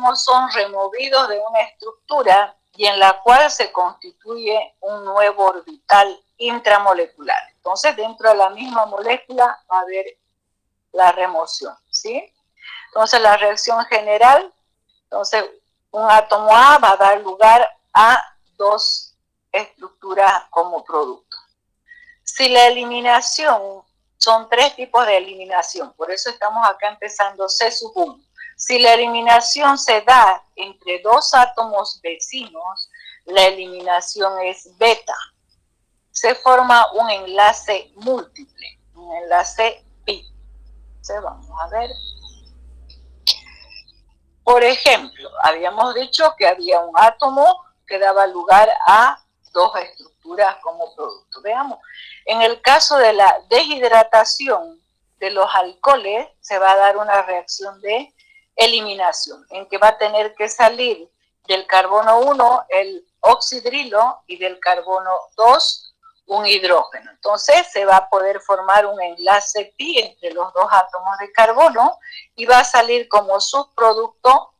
átomos son removidos de una estructura y en la cual se constituye un nuevo orbital intramolecular. Entonces, dentro de la misma molécula va a haber la remoción, ¿sí? Entonces, la reacción general, entonces, un átomo A va a dar lugar a dos estructuras como producto. Si la eliminación, son tres tipos de eliminación, por eso estamos acá empezando C1. Si la eliminación se da entre dos átomos vecinos, la eliminación es beta. Se forma un enlace múltiple, un enlace pi. Entonces vamos a ver. Por ejemplo, habíamos dicho que había un átomo que daba lugar a dos estructuras como producto. Veamos, en el caso de la deshidratación de los alcoholes, se va a dar una reacción de eliminación, en que va a tener que salir del carbono 1 el oxidrilo y del carbono 2 un hidrógeno. Entonces se va a poder formar un enlace pi entre los dos átomos de carbono y va a salir como subproducto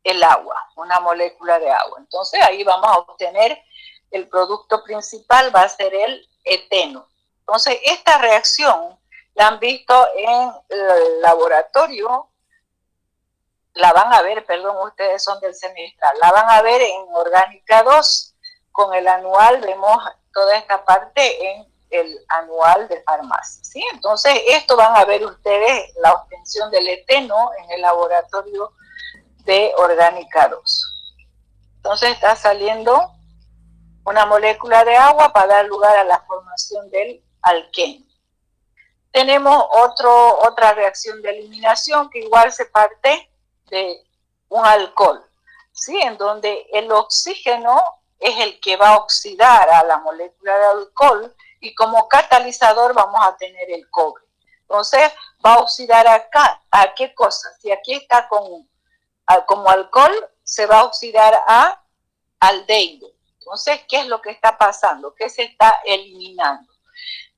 el agua, una molécula de agua. Entonces ahí vamos a obtener el producto principal, va a ser el eteno. Entonces esta reacción la han visto en el laboratorio, la van a ver, perdón, ustedes son del semestral, la van a ver en Orgánica 2, con el anual vemos toda esta parte en el anual de farmacia, ¿sí? Entonces esto van a ver ustedes la obtención del eteno en el laboratorio de Orgánica 2. Entonces está saliendo una molécula de agua para dar lugar a la formación del alqueno. Tenemos otra reacción de eliminación que igual se parte de un alcohol, ¿sí? En donde el oxígeno es el que va a oxidar a la molécula de alcohol y como catalizador vamos a tener el cobre. Entonces va a oxidar acá, ¿a qué cosa? Si aquí está como alcohol, se va a oxidar a aldehído. Entonces, ¿qué es lo que está pasando? ¿Qué se está eliminando?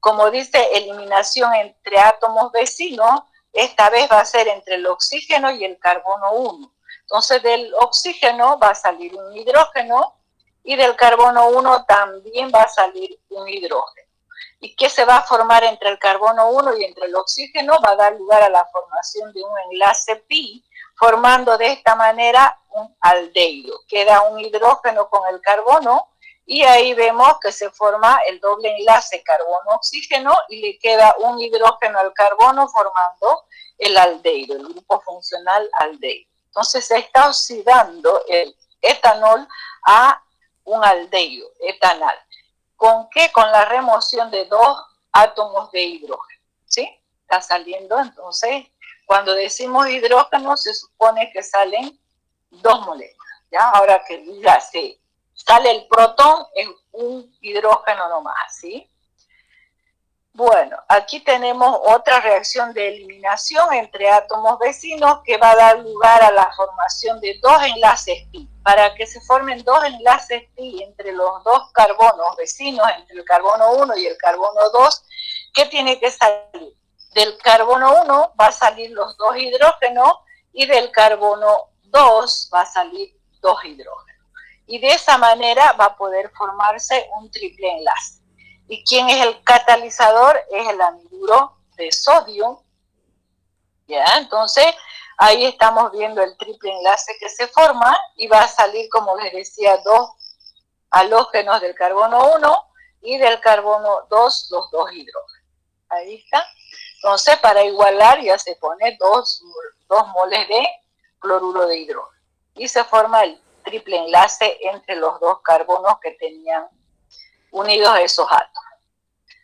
Como dice, eliminación entre átomos vecinos, esta vez va a ser entre el oxígeno y el carbono 1. Entonces, del oxígeno va a salir un hidrógeno y del carbono 1 también va a salir un hidrógeno. ¿Y qué se va a formar entre el carbono 1 y entre el oxígeno? Va a dar lugar a la formación de un enlace pi, formando de esta manera un aldehído. Queda un hidrógeno con el carbono y ahí vemos que se forma el doble enlace carbono-oxígeno y le queda un hidrógeno al carbono formando el aldehído, el grupo funcional aldehído. Entonces se está oxidando el etanol a un aldehído, etanal. ¿Con qué? Con la remoción de dos átomos de hidrógeno, ¿sí? Está saliendo, entonces, cuando decimos hidrógeno, se supone que salen dos moléculas, ¿ya? Ahora que ya se sale el protón, es un hidrógeno nomás, ¿sí? Bueno, aquí tenemos otra reacción de eliminación entre átomos vecinos que va a dar lugar a la formación de dos enlaces pi. Para que se formen dos enlaces pi entre los dos carbonos vecinos, entre el carbono 1 y el carbono 2, ¿qué tiene que salir? Del carbono 1 va a salir los dos hidrógenos y del carbono 2 va a salir dos hidrógenos. Y de esa manera va a poder formarse un triple enlace. ¿Y quién es el catalizador? Es el anhidro de sodio. ¿Ya? Entonces, ahí estamos viendo el triple enlace que se forma y va a salir, como les decía, dos halógenos del carbono 1 y del carbono 2, los dos hidrógenos. Ahí está. Entonces, para igualar ya se pone dos moles de cloruro de hidrógeno. Y se forma el triple enlace entre los dos carbonos que tenían unidos a esos átomos.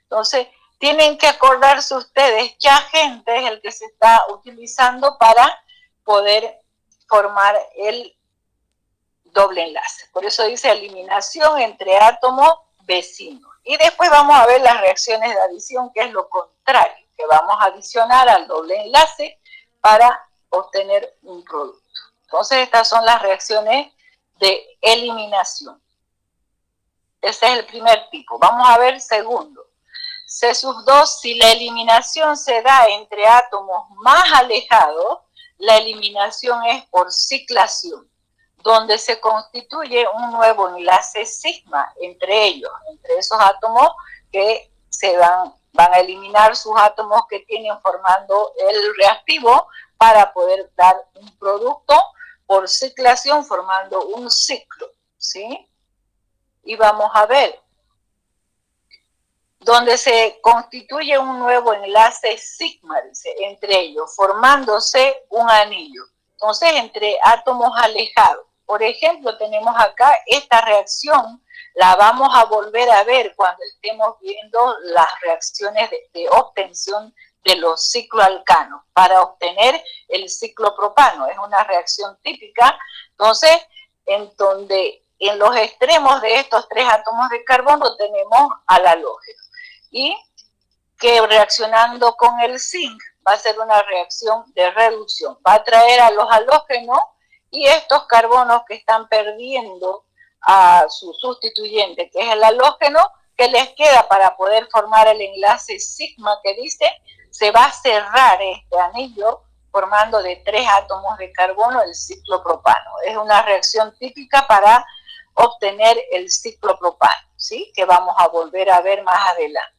Entonces, tienen que acordarse ustedes qué agente es el que se está utilizando para poder formar el doble enlace. Por eso dice eliminación entre átomos vecinos. Y después vamos a ver las reacciones de adición, que es lo contrario, que vamos a adicionar al doble enlace para obtener un producto. Entonces, estas son las reacciones de eliminación. Ese es el primer tipo. Vamos a ver el segundo. C2, si la eliminación se da entre átomos más alejados, la eliminación es por ciclación, donde se constituye un nuevo enlace sigma entre ellos, entre esos átomos que van a eliminar sus átomos que tienen formando el reactivo para poder dar un producto por ciclación formando un ciclo, ¿sí? Y vamos a ver, donde se constituye un nuevo enlace sigma, dice, entre ellos, formándose un anillo. Entonces, entre átomos alejados. Por ejemplo, tenemos acá esta reacción, la vamos a volver a ver cuando estemos viendo las reacciones de obtención de los cicloalcanos para obtener el ciclopropano. Es una reacción típica. Entonces, en donde en los extremos de estos tres átomos de carbono tenemos al halógeno. Y que reaccionando con el zinc va a ser una reacción de reducción. Va a traer a los halógenos y estos carbonos que están perdiendo a su sustituyente, que es el halógeno, que les queda para poder formar el enlace sigma que dice, se va a cerrar este anillo formando de 3 átomos de carbono el ciclopropano. Es una reacción típica para obtener el ciclopropano, ¿sí? Que vamos a volver a ver más adelante.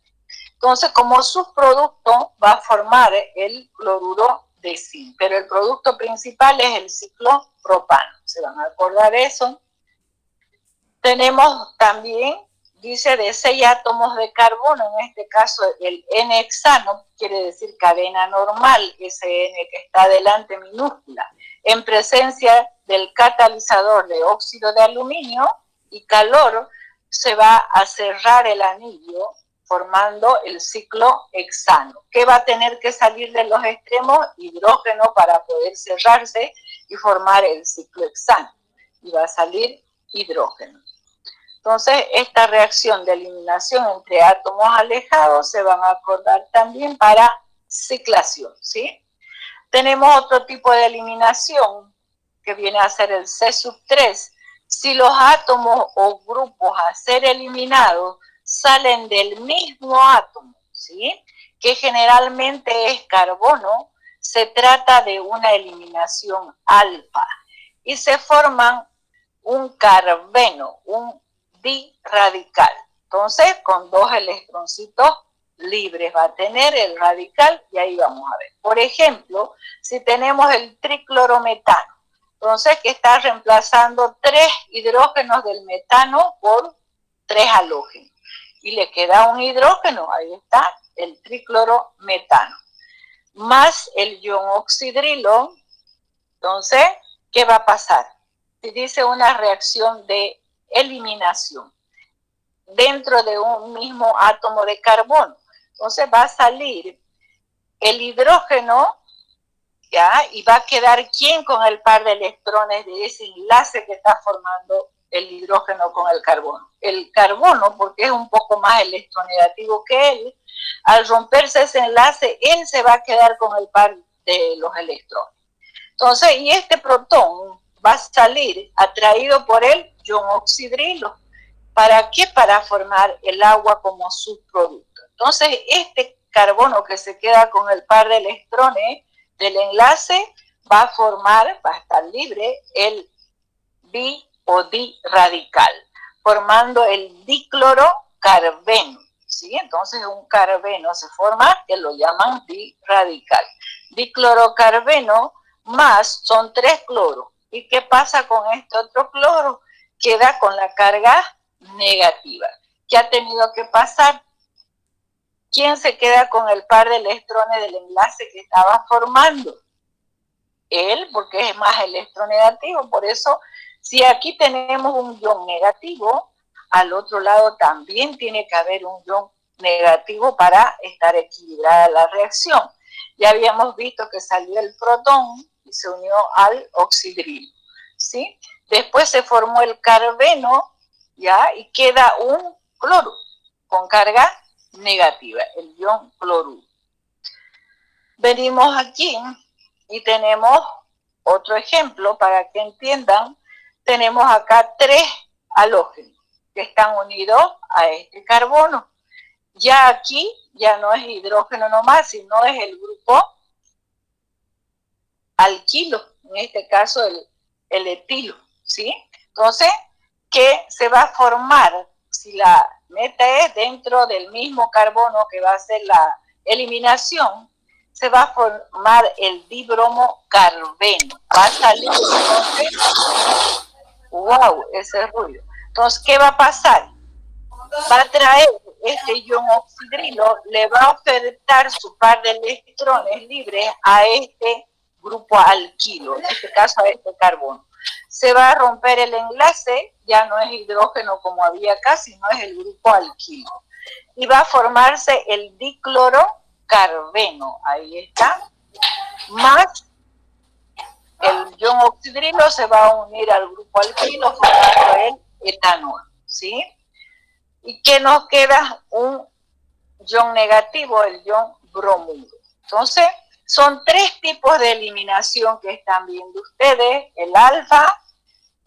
Entonces, como subproducto va a formar el cloruro de zinc, pero el producto principal es el ciclopropano. ¿Se van a acordar eso? Tenemos también, dice, de 6 átomos de carbono, en este caso el N-hexano, quiere decir cadena normal, ese N que está adelante minúscula, en presencia del catalizador de óxido de aluminio y calor, se va a cerrar el anillo formando el ciclo hexano, que va a tener que salir de los extremos hidrógeno para poder cerrarse y formar el ciclo hexano. Y va a salir hidrógeno. Entonces, esta reacción de eliminación entre átomos alejados se van a acordar también para ciclación, ¿sí? Tenemos otro tipo de eliminación que viene a ser el C3. Si los átomos o grupos a ser eliminados salen del mismo átomo, ¿sí? Que generalmente es carbono, se trata de una eliminación alfa y se forman un carbeno, un diradical. Entonces, con 2 electroncitos libres va a tener el radical y ahí vamos a ver. Por ejemplo, si tenemos el triclorometano, entonces que está reemplazando 3 hidrógenos del metano por 3 halógenos. Y le queda un hidrógeno, ahí está, el triclorometano. Más el ion oxidrilo, entonces, ¿qué va a pasar? Si dice una reacción de eliminación dentro de un mismo átomo de carbono, entonces va a salir el hidrógeno, ¿ya? Y va a quedar ¿quién con el par de electrones de ese enlace que está formando el hidrógeno con el carbono? El carbono, porque es un poco más electronegativo que él, al romperse ese enlace, él se va a quedar con el par de los electrones. Entonces, y este protón va a salir atraído por el ion oxidrilo. ¿Para qué? Para formar el agua como subproducto. Entonces, este carbono que se queda con el par de electrones del enlace va a formar, va a estar libre, el bi o diradical, formando el diclorocarbeno, ¿sí? Entonces, un carbeno se forma, que lo llaman diradical. Diclorocarbeno más son 3 cloros. ¿Y qué pasa con este otro cloro? Queda con la carga negativa. ¿Qué ha tenido que pasar? ¿Quién se queda con el par de electrones del enlace que estaba formando? Él, porque es más electronegativo. Por eso, si aquí tenemos un ion negativo, al otro lado también tiene que haber un ion negativo para estar equilibrada la reacción. Ya habíamos visto que salió el protón y se unió al oxidrilo, ¿sí? Después se formó el carbeno, ¿ya? Y queda un cloro con carga negativa, el ion cloruro. Venimos aquí y tenemos otro ejemplo para que entiendan. Tenemos acá 3 halógenos que están unidos a este carbono. Ya aquí ya no es hidrógeno nomás, sino es el grupo alquilo, en este caso el etilo, ¿sí? Entonces, ¿qué se va a formar? Si la meta es dentro del mismo carbono que va a hacer la eliminación, se va a formar el dibromo carbeno. Va a salir, entonces, wow, ese ruido. Entonces, ¿qué va a pasar? Va a traer este ion oxidrilo, le va a ofertar su par de electrones libres a este grupo alquilo, en este caso a este carbono. Se va a romper el enlace, ya no es hidrógeno como había acá, sino es el grupo alquilo. Y va a formarse el diclorocarbeno, ahí está, más el ion oxidrilo se va a unir al grupo alquilo formando el etanol, ¿sí? ¿Y qué nos queda? Un ion negativo, el ion bromuro. Entonces, son tres tipos de eliminación que están viendo ustedes, el alfa,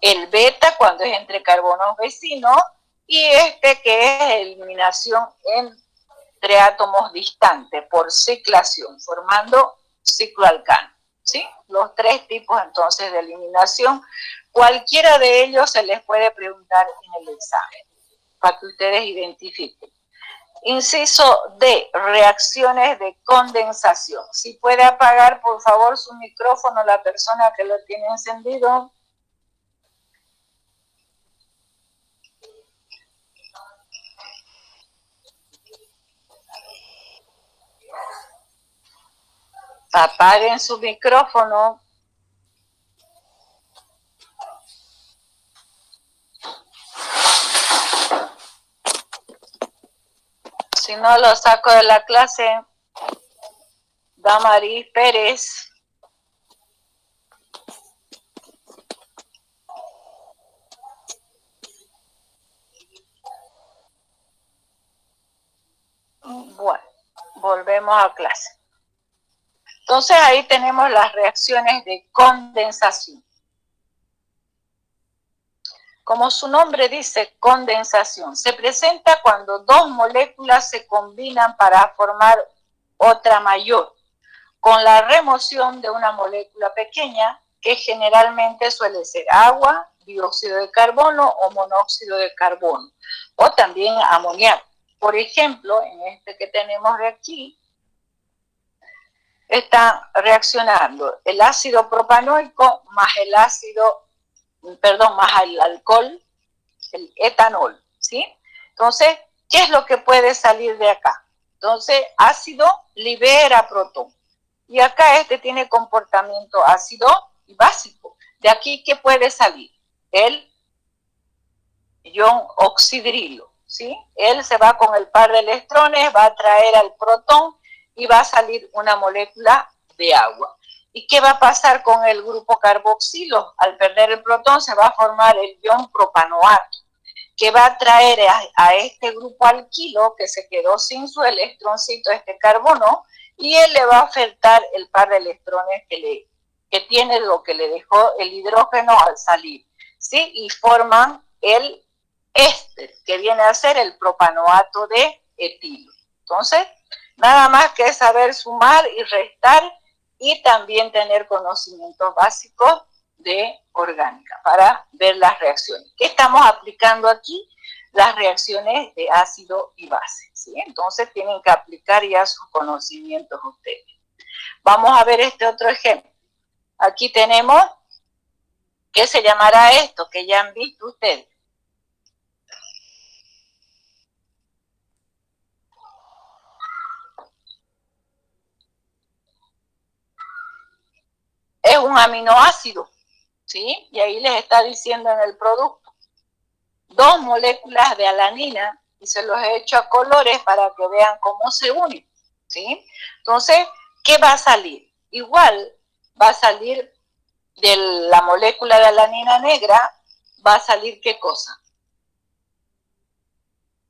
el beta cuando es entre carbonos vecinos y este que es eliminación entre átomos distantes por ciclación, formando cicloalcano, ¿sí? Los tres tipos entonces de eliminación, cualquiera de ellos se les puede preguntar en el examen, para que ustedes identifiquen. Inciso D, reacciones de condensación. Si puede apagar, por favor, su micrófono la persona que lo tiene encendido. Apaguen su micrófono. Si no, lo saco de la clase. Damaris Pérez. Bueno, volvemos a clase. Entonces ahí tenemos las reacciones de condensación. Como su nombre dice, condensación. Se presenta cuando dos moléculas se combinan para formar otra mayor, con la remoción de una molécula pequeña, que generalmente suele ser agua, dióxido de carbono o monóxido de carbono, o también amoníaco. Por ejemplo, en este que tenemos de aquí, está reaccionando el ácido propanoico más el más el alcohol, el etanol, ¿sí? Entonces, ¿qué es lo que puede salir de acá? Entonces, ácido libera protón. Y acá este tiene comportamiento ácido y básico. De aquí, ¿qué puede salir? El ion oxidrilo, ¿sí? Él se va con el par de electrones, va a traer al protón y va a salir una molécula de agua. ¿Y qué va a pasar con el grupo carboxilo? Al perder el protón se va a formar el ion propanoato, que va a traer a este grupo alquilo que se quedó sin su electroncito, este carbono, y él le va a ofertar el par de electrones que tiene lo que le dejó el hidrógeno al salir, ¿sí? Y forman el éster, que viene a ser el propanoato de etilo. Entonces, nada más que saber sumar y restar y también tener conocimientos básicos de orgánica para ver las reacciones. ¿Qué estamos aplicando aquí? Las reacciones de ácido y base, ¿sí? Entonces tienen que aplicar ya sus conocimientos ustedes. Vamos a ver este otro ejemplo. Aquí tenemos, ¿qué se llamará esto? Que ya han visto ustedes. Es un aminoácido, ¿sí? Y ahí les está diciendo en el producto. Dos moléculas de alanina, y se los he hecho a colores para que vean cómo se unen, ¿sí? Entonces, ¿qué va a salir? Igual va a salir de la molécula de alanina negra, va a salir ¿qué cosa?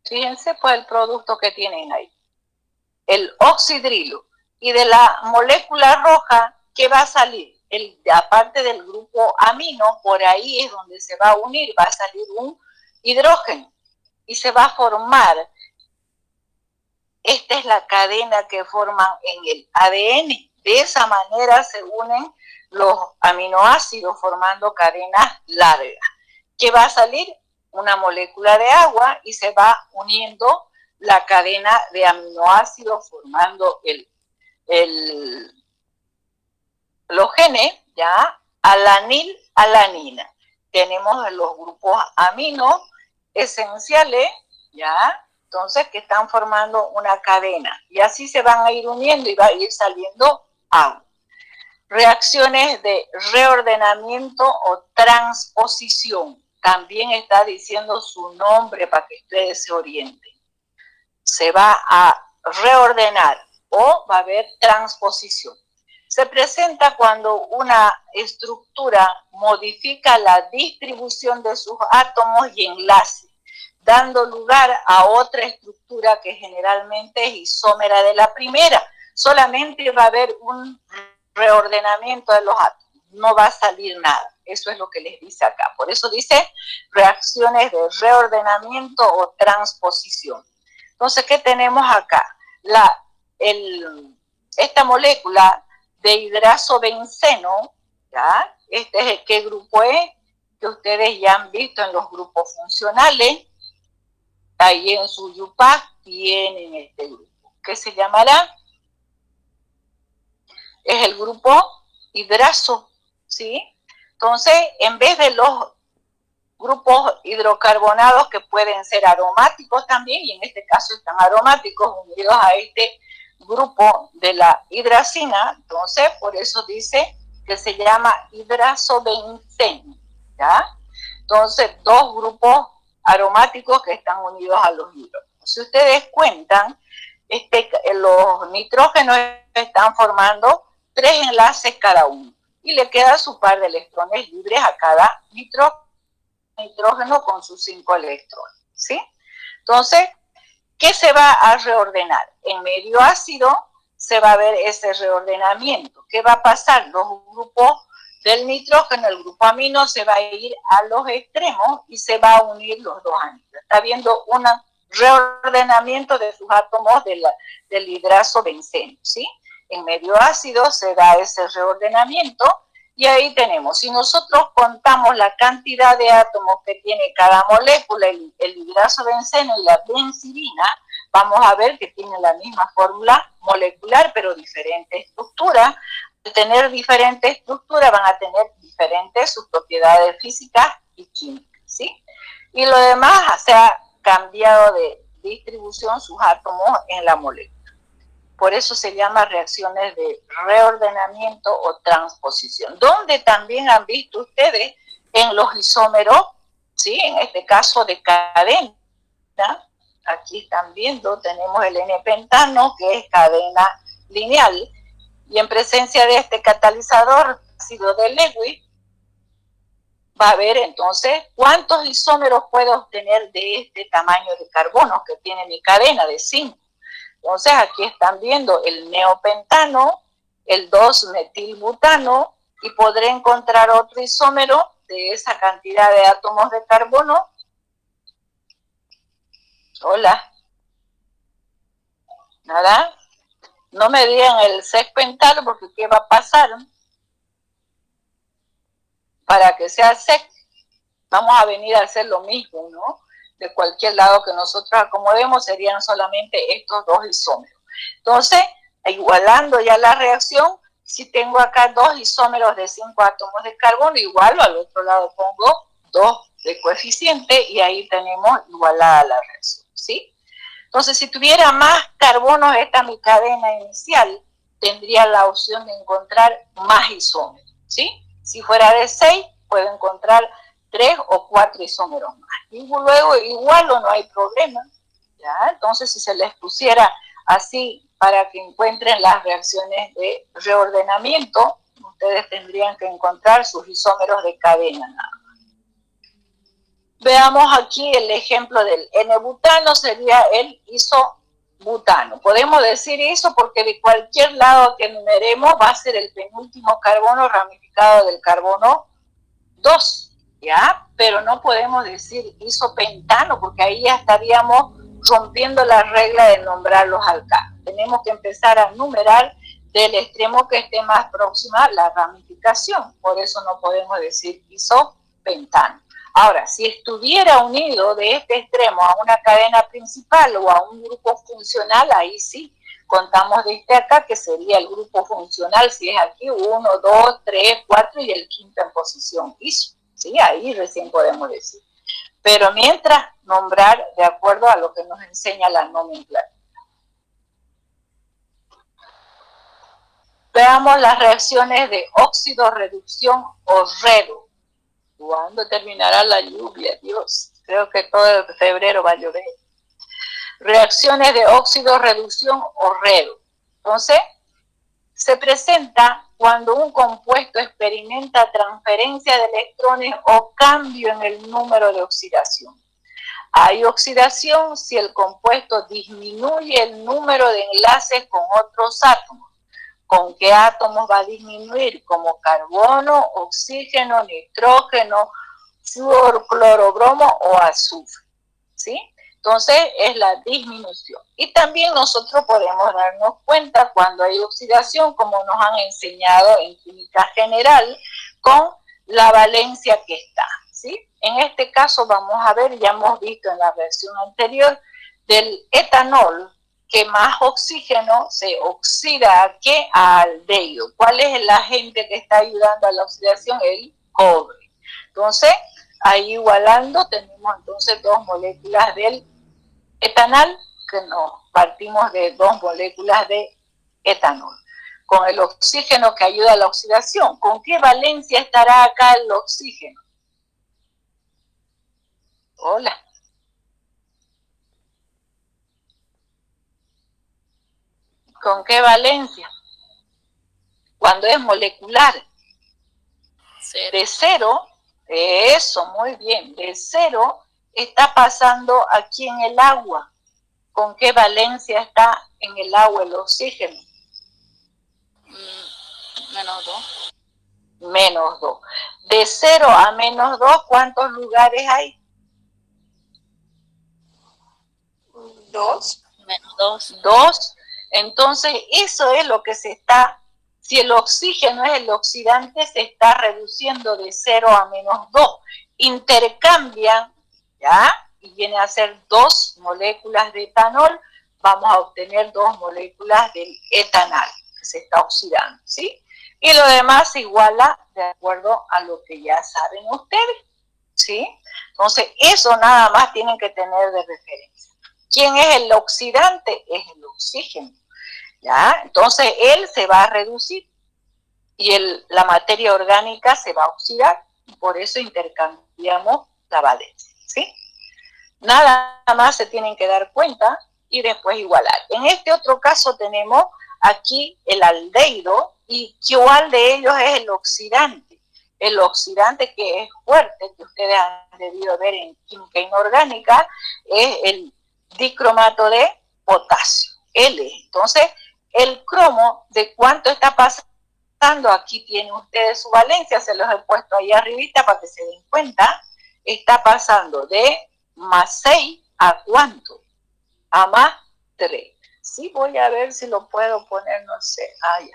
Fíjense pues el producto que tienen ahí. El oxidrilo. Y de la molécula roja, ¿qué va a salir? Aparte del grupo amino, por ahí es donde se va a unir, va a salir un hidrógeno y se va a formar. Esta es la cadena que forman en el ADN. De esa manera se unen los aminoácidos formando cadenas largas. ¿Qué va a salir? Una molécula de agua y se va uniendo la cadena de aminoácidos formando los genes, ¿ya? Alanil, alanina. Tenemos los grupos amino esenciales, ¿ya? Entonces, que están formando una cadena. Y así se van a ir uniendo y va a ir saliendo agua. Reacciones de reordenamiento o transposición. También está diciendo su nombre para que ustedes se orienten. Se va a reordenar o va a haber transposición. Se presenta cuando una estructura modifica la distribución de sus átomos y enlaces, dando lugar a otra estructura que generalmente es isómera de la primera. Solamente va a haber un reordenamiento de los átomos, no va a salir nada. Eso es lo que les dice acá. Por eso dice reacciones de reordenamiento o transposición. Entonces, ¿qué tenemos acá? Esta molécula de hidrazobenceno, ¿ya? Este es ¿qué grupo es? Que ustedes ya han visto en los grupos funcionales. Ahí en su YUPAC tienen este grupo. ¿Qué se llamará? Es el grupo hidrazo, ¿sí? Entonces, en vez de los grupos hidrocarbonados que pueden ser aromáticos también, y en este caso están aromáticos unidos a este grupo de la hidracina, entonces por eso dice que se llama hidrazobenceno, ¿ya? Entonces, dos grupos aromáticos que están unidos a los hidrógenos. Si ustedes cuentan, los nitrógenos están formando 3 enlaces cada uno y le queda su par de electrones libres a cada nitrógeno con sus 5 electrones, ¿sí? Entonces, ¿qué se va a reordenar? En medio ácido se va a ver ese reordenamiento. ¿Qué va a pasar? Los grupos del nitrógeno, el grupo amino, se va a ir a los extremos y se va a unir los dos anillos. Está viendo un reordenamiento de sus átomos del hidrazobenceno, ¿sí? En medio ácido se da ese reordenamiento y ahí tenemos, si nosotros contamos la cantidad de átomos que tiene cada molécula, el hidrazobenceno y la benzidina, vamos a ver que tienen la misma fórmula molecular, pero diferente estructura. Al tener diferente estructura van a tener diferentes sus propiedades físicas y químicas, ¿sí? Y lo demás se ha cambiado de distribución sus átomos en la molécula. Por eso se llama reacciones de reordenamiento o transposición, donde también han visto ustedes en los isómeros, ¿sí? En este caso de cadena, aquí están viendo, tenemos el N-pentano, que es cadena lineal, y en presencia de este catalizador, ácido de Lewis, va a ver entonces cuántos isómeros puedo obtener de este tamaño de carbono que tiene mi cadena de 5. Entonces, aquí están viendo el neopentano, el 2-metilbutano, y podré encontrar otro isómero de esa cantidad de átomos de carbono. Hola. ¿Nada? No me digan el 6-pentano porque ¿qué va a pasar? Para que sea 6, vamos a venir a hacer lo mismo, ¿no? De cualquier lado que nosotros acomodemos serían solamente estos dos isómeros. Entonces, igualando ya la reacción, si tengo acá 2 isómeros de 5 átomos de carbono, igual al otro lado pongo 2 de coeficiente y ahí tenemos igualada la reacción, ¿sí? Entonces, si tuviera más carbonos, esta mi cadena inicial, tendría la opción de encontrar más isómeros, ¿sí? Si fuera de 6, puedo encontrar 3 o 4 isómeros más. Y luego igual o no hay problema, ¿ya? Entonces, si se les pusiera así para que encuentren las reacciones de reordenamiento, ustedes tendrían que encontrar sus isómeros de cadena nada más. Veamos aquí el ejemplo del N-butano, sería el isobutano. Podemos decir iso porque de cualquier lado que numeremos va a ser el penúltimo carbono ramificado del carbono 2. ¿Ya? Pero no podemos decir isopentano porque ahí ya estaríamos rompiendo la regla de nombrar los alcanos. Tenemos que empezar a numerar del extremo que esté más próxima a la ramificación. Por eso no podemos decir isopentano. Ahora, si estuviera unido de este extremo a una cadena principal o a un grupo funcional, ahí sí contamos desde acá, que sería el grupo funcional, si es aquí 1, 2, 3, 4 y el quinto en posición iso. ¿Sí? Ahí recién podemos decir. Pero mientras, nombrar de acuerdo a lo que nos enseña la nomenclatura. Veamos las reacciones de óxido, reducción o redo. ¿Cuándo terminará la lluvia? Dios, creo que todo febrero va a llover. Reacciones de óxido, reducción o redo. Entonces, se presenta cuando un compuesto experimenta transferencia de electrones o cambio en el número de oxidación. Hay oxidación si el compuesto disminuye el número de enlaces con otros átomos. ¿Con qué átomos va a disminuir? Como carbono, oxígeno, nitrógeno, flúor, cloro, bromo o azufre. ¿Sí? Entonces es la disminución. Y también nosotros podemos darnos cuenta cuando hay oxidación, como nos han enseñado en química general, con la valencia que está. ¿Sí? En este caso vamos a ver, ya hemos visto en la versión anterior, del etanol, que más oxígeno se oxida ¿a qué? A aldehído. ¿Cuál es el agente que está ayudando a la oxidación? El cobre. Entonces, ahí igualando tenemos entonces dos moléculas del etanol, que nos partimos de dos moléculas de etanol. Con el oxígeno que ayuda a la oxidación, ¿con qué valencia estará acá el oxígeno? Hola. ¿Con qué valencia? Cuando es molecular. Cero. De cero, eso, muy bien, de cero está pasando aquí en el agua. ¿Con qué valencia está en el agua el oxígeno? Menos 2. Menos 2. De 0 a menos 2, ¿cuántos lugares hay? 2. Menos 2. 2. Entonces, eso es lo que se está, si el oxígeno es el oxidante, se está reduciendo de 0 a menos 2. Intercambian, ¿ya? Y viene a ser 2 moléculas de etanol, vamos a obtener 2 moléculas del etanol, que se está oxidando, ¿sí? Y lo demás se iguala de acuerdo a lo que ya saben ustedes, ¿sí? Entonces, eso nada más tienen que tener de referencia. ¿Quién es el oxidante? Es el oxígeno, ¿ya? Entonces, él se va a reducir y la materia orgánica se va a oxidar, y por eso intercambiamos la valencia, ¿sí? Nada más se tienen que dar cuenta y después igualar. En este otro caso tenemos aquí el aldehído, y ¿cuál de ellos es el oxidante? El oxidante que es fuerte, que ustedes han debido ver en química inorgánica, es el dicromato de potasio, L. Entonces, el cromo, ¿de cuánto está pasando? Aquí tienen ustedes su valencia, se los he puesto ahí arribita para que se den cuenta. Está pasando de más 6 a ¿cuánto? A más 3. Sí, voy a ver si lo puedo poner, no sé, ya.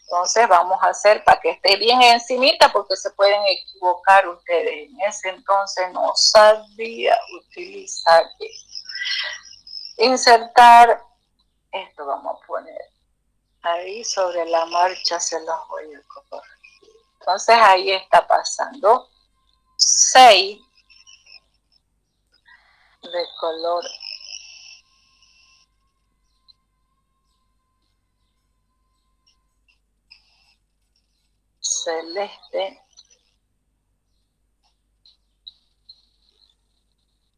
Entonces vamos a hacer para que esté bien encimita, porque se pueden equivocar ustedes. En ese entonces no sabía utilizar esto. Insertar, esto vamos a poner ahí, sobre la marcha se los voy a corregir. Entonces ahí está pasando 6 de color celeste.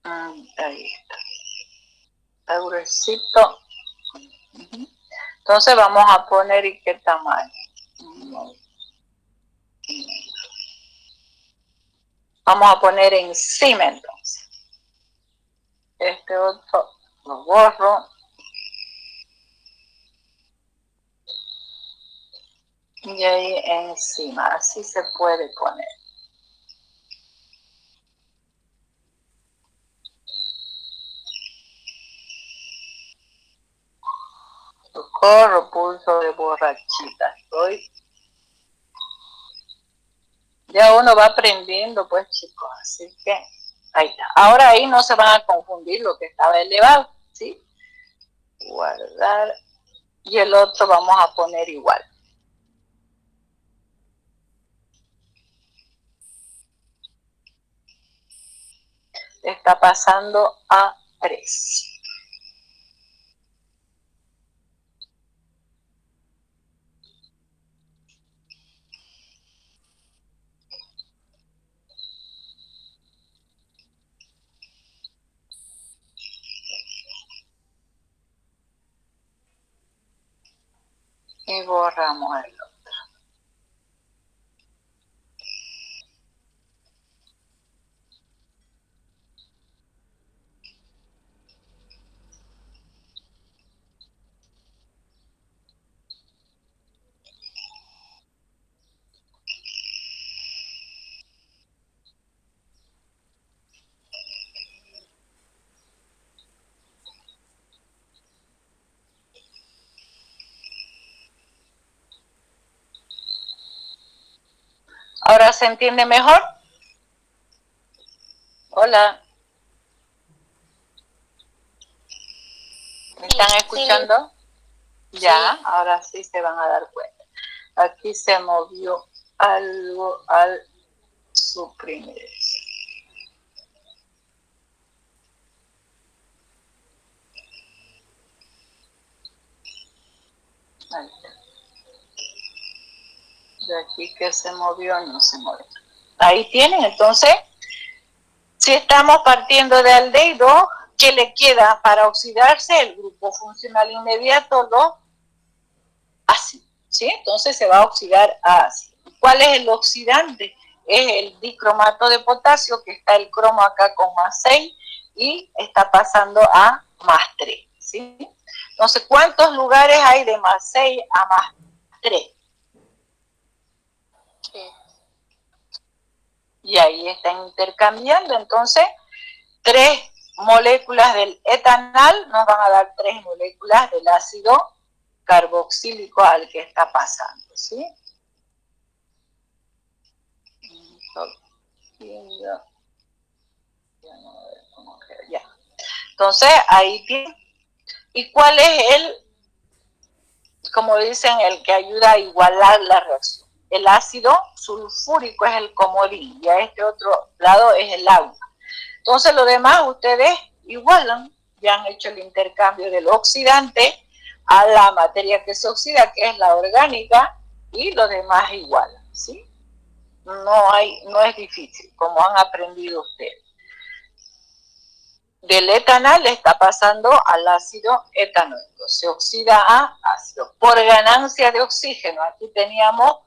Ahí está. Eurecito. Entonces vamos a poner y qué tamaño. Vamos a poner encima entonces. Este otro lo borro. Y ahí encima, así se puede poner. Corro pulso de borrachita. Estoy. Ya uno va aprendiendo, pues, chicos. Así que ahí está. Ahora ahí no se van a confundir lo que estaba elevado, ¿sí? Guardar. Y el otro vamos a poner igual. Está pasando a 3. Y borramos el otro. ¿Ahora se entiende mejor? Hola. ¿Me están escuchando? Sí. Ya, ahora sí se van a dar cuenta. Aquí se movió algo al suprimir. Ahí está. De aquí que se movió, no se movió. Ahí tienen, entonces, si estamos partiendo de aldehído, ¿qué le queda para oxidarse? El grupo funcional inmediato, lo ácido, ¿sí? Entonces se va a oxidar a ácido. ¿Cuál es el oxidante? Es el dicromato de potasio, que está el cromo acá con +6 y está pasando a +3, ¿sí? Entonces, ¿cuántos lugares hay de +6 a +3? Y ahí están intercambiando, entonces 3 moléculas del etanal nos van a dar 3 moléculas del ácido carboxílico al que está pasando, ¿sí? Ya. Entonces, ahí tiene. ¿Y cuál es el, como dicen, el que ayuda a igualar la reacción? El ácido sulfúrico es el comodín y a este otro lado es el agua. Entonces, lo demás ustedes igualan, ya han hecho el intercambio del oxidante a la materia que se oxida, que es la orgánica, y lo demás igualan, ¿sí? No es difícil, como han aprendido ustedes. Del etanal está pasando al ácido etanoico, se oxida a ácido por ganancia de oxígeno. Aquí teníamos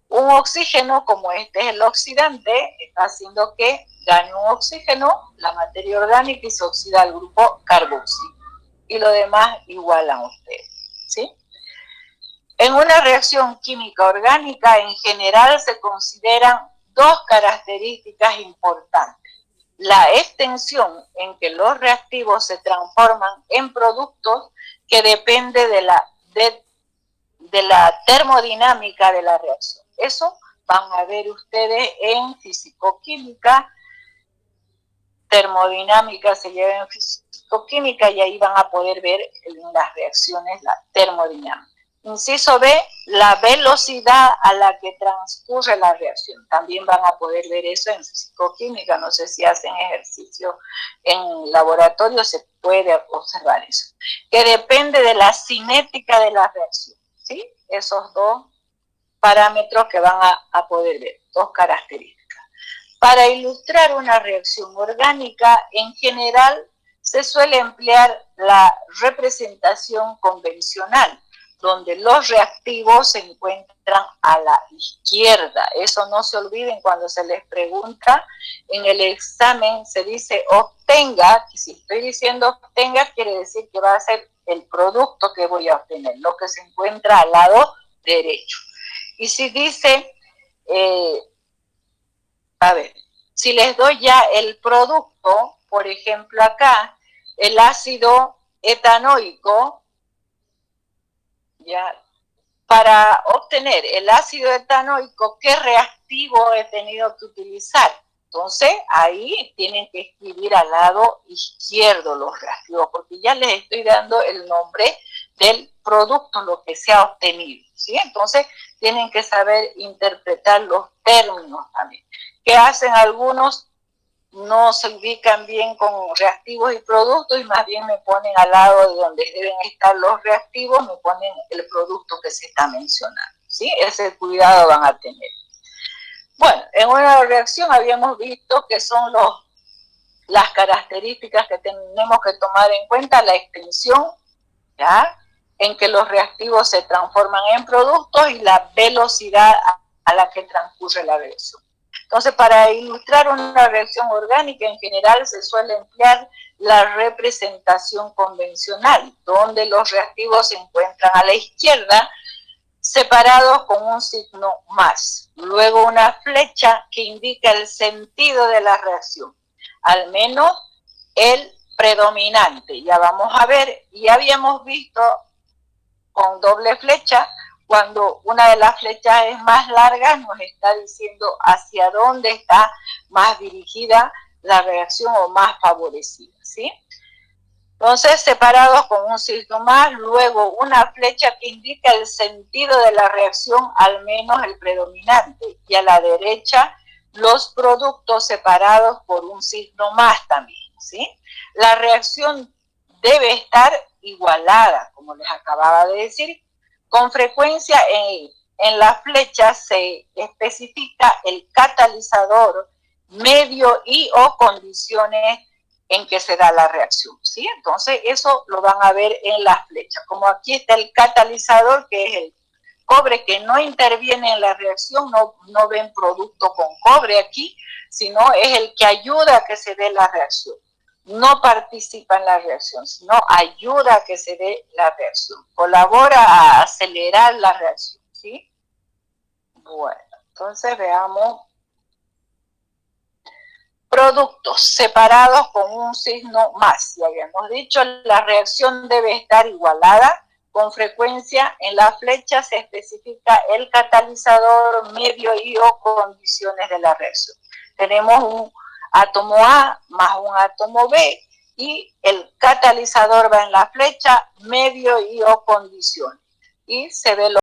un oxígeno, como este es el oxidante, está haciendo que gane un oxígeno, la materia orgánica, y se oxida al grupo carboxílico. Y lo demás igualan ustedes, ¿sí? En una reacción química orgánica, en general, se consideran 2 características importantes. La extensión en que los reactivos se transforman en productos, que depende de la termodinámica de la reacción. Eso van a ver ustedes en fisicoquímica, termodinámica se lleva en fisicoquímica, y ahí van a poder ver en las reacciones la termodinámica. Inciso B, la velocidad a la que transcurre la reacción. También van a poder ver eso en fisicoquímica. No sé si hacen ejercicio en laboratorio, se puede observar eso. Que depende de la cinética de la reacción, ¿sí? Esos 2 parámetros que van a poder ver, 2 características. Para ilustrar una reacción orgánica, en general, se suele emplear la representación convencional, donde los reactivos se encuentran a la izquierda. Eso no se olviden cuando se les pregunta en el examen, se dice obtenga, y si estoy diciendo obtenga, quiere decir que va a ser el producto que voy a obtener, lo que se encuentra al lado derecho. Y si dice, a ver, si les doy ya el producto, por ejemplo acá, el ácido etanoico, Ya, para obtener el ácido etanoico, ¿qué reactivo he tenido que utilizar? Entonces, ahí tienen que escribir al lado izquierdo los reactivos, porque ya les estoy dando el nombre del producto, lo que se ha obtenido, ¿sí? Entonces, tienen que saber interpretar los términos también. ¿Qué hacen algunos? No se ubican bien con reactivos y productos y más bien me ponen al lado de donde deben estar los reactivos, me ponen el producto que se está mencionando, ¿sí? Ese cuidado van a tener. Bueno, en una reacción habíamos visto que son las características que tenemos que tomar en cuenta, la extensión, ¿ya? En que los reactivos se transforman en productos y la velocidad a la que transcurre la reacción. Entonces, para ilustrar una reacción orgánica, en general se suele emplear la representación convencional, donde los reactivos se encuentran a la izquierda, separados con un signo más. Luego una flecha que indica el sentido de la reacción, al menos el predominante. Ya vamos a ver, y habíamos visto con doble flecha, cuando una de las flechas es más larga, nos está diciendo hacia dónde está más dirigida la reacción o más favorecida, ¿sí? Entonces, separados con un signo más, luego una flecha que indica el sentido de la reacción, al menos el predominante, y a la derecha los productos separados por un signo más también, ¿sí? La reacción debe estar igualada, como les acababa de decir. Con frecuencia en la flecha se especifica el catalizador, medio y o condiciones en que se da la reacción, ¿sí? Entonces eso lo van a ver en las flechas. Como aquí está el catalizador, que es el cobre que no interviene en la reacción, no ven producto con cobre aquí, sino es el que ayuda a que se dé la reacción. No participa en la reacción, sino ayuda a que se dé la reacción. Colabora a acelerar la reacción, ¿sí? Bueno, entonces veamos. Productos separados con un signo más. Ya habíamos dicho, la reacción debe estar igualada. Con frecuencia en la flecha se especifica el catalizador, medio y o condiciones de la reacción. Tenemos un átomo A más un átomo B y el catalizador va en la flecha, medio y o condiciones. Y se ve lo